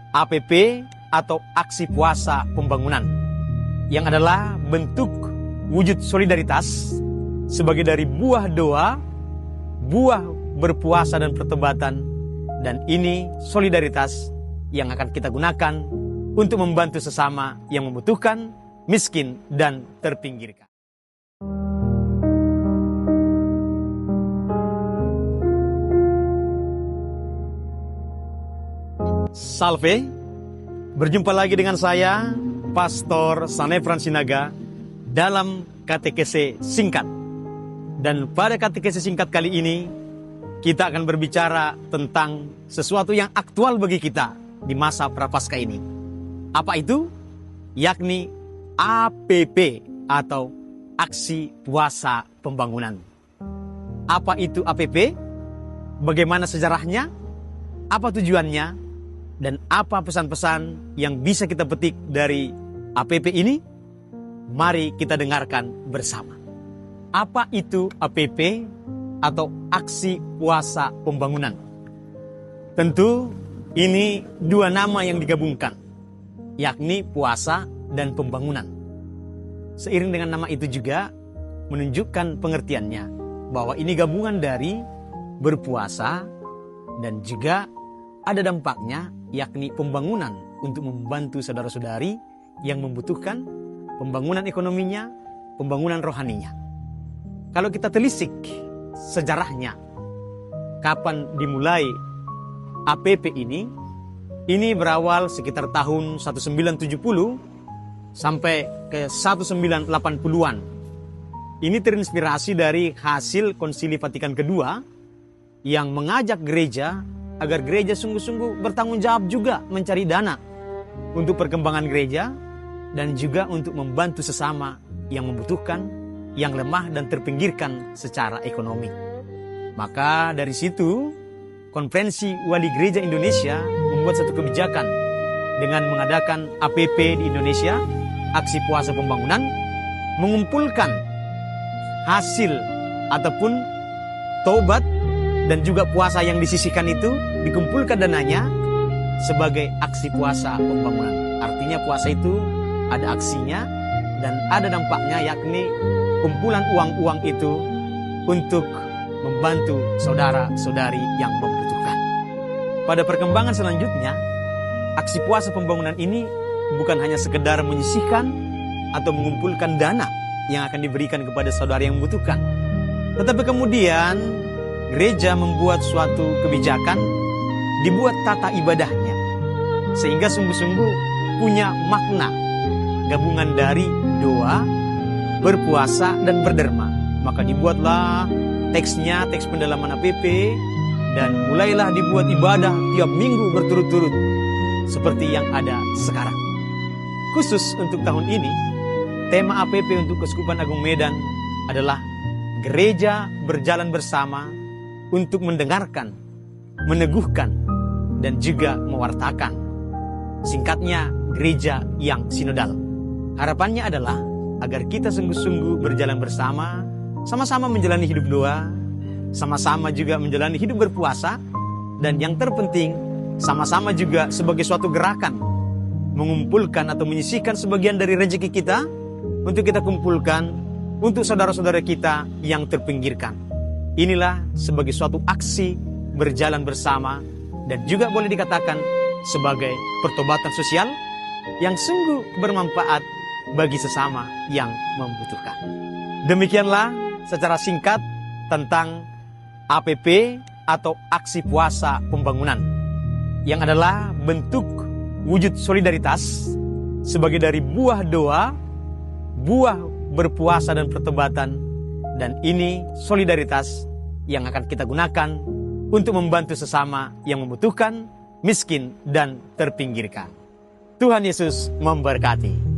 APP atau Aksi Puasa Pembangunan, yang adalah bentuk wujud solidaritas sebagai dari buah doa, buah berpuasa dan pertobatan, dan ini solidaritas yang akan kita gunakan untuk membantu sesama yang membutuhkan, miskin, dan terpinggirkan. Salve, berjumpa lagi dengan saya, Pastor Sanefran Sinaga, dalam katekese singkat. Dan pada katekese singkat kali ini, kita akan berbicara tentang sesuatu yang aktual bagi kita di masa Prapaskah ini. Apa itu? Yakni APP atau Aksi Puasa Pembangunan. Apa itu APP? Bagaimana sejarahnya? Apa tujuannya? Dan apa pesan-pesan yang bisa kita petik dari APP ini? Mari kita dengarkan bersama. Apa itu APP atau Aksi Puasa Pembangunan? Tentu ini dua nama yang digabungkan, yakni puasa dan pembangunan. Seiring dengan nama itu juga menunjukkan pengertiannya, bahwa ini gabungan dari berpuasa dan juga ada dampaknya, yakni pembangunan untuk membantu saudara-saudari yang membutuhkan, pembangunan ekonominya, pembangunan rohaninya. Kalau kita telisik sejarahnya, kapan dimulai APP ini berawal sekitar tahun 1970 sampai ke 1980-an. Ini terinspirasi dari hasil Konsili Vatikan kedua yang mengajak gereja agar gereja sungguh-sungguh bertanggung jawab juga mencari dana untuk perkembangan gereja dan juga untuk membantu sesama yang membutuhkan, yang lemah dan terpinggirkan secara ekonomi. Maka dari situ, Konferensi Wali Gereja Indonesia membuat satu kebijakan dengan mengadakan APP di Indonesia, Aksi Puasa Pembangunan, mengumpulkan hasil ataupun tobat dan juga puasa yang disisihkan itu, dikumpulkan dananya sebagai aksi puasa pembangunan. Artinya puasa itu ada aksinya dan ada dampaknya, yakni kumpulan uang-uang itu untuk membantu saudara-saudari yang membutuhkan. Pada perkembangan selanjutnya, aksi puasa pembangunan ini bukan hanya sekedar menyisihkan atau mengumpulkan dana yang akan diberikan kepada saudara yang membutuhkan, tetapi kemudian gereja membuat suatu kebijakan, dibuat tata ibadahnya, sehingga sungguh-sungguh punya makna gabungan dari doa, berpuasa, dan berderma. Maka dibuatlah teksnya, teks pendalaman APP, dan mulailah dibuat ibadah tiap minggu berturut-turut seperti yang ada sekarang. Khusus untuk tahun ini, tema APP untuk Keuskupan Agung Medan adalah gereja berjalan bersama untuk mendengarkan, meneguhkan, dan juga mewartakan. Singkatnya, gereja yang sinodal. Harapannya adalah agar kita sungguh-sungguh berjalan bersama, sama-sama menjalani hidup doa, sama-sama juga menjalani hidup berpuasa, dan yang terpenting, sama-sama juga sebagai suatu gerakan, mengumpulkan atau menyisihkan sebagian dari rezeki kita, untuk kita kumpulkan, untuk saudara-saudara kita yang terpinggirkan. Inilah sebagai suatu aksi berjalan bersama dan juga boleh dikatakan sebagai pertobatan sosial yang sungguh bermanfaat bagi sesama yang membutuhkan. Demikianlah secara singkat tentang APP atau Aksi Puasa Pembangunan, yang adalah bentuk wujud solidaritas sebagai dari buah doa, buah berpuasa dan pertobatan, dan ini solidaritas yang akan kita gunakan untuk membantu sesama yang membutuhkan, miskin, dan terpinggirkan. Tuhan Yesus memberkati.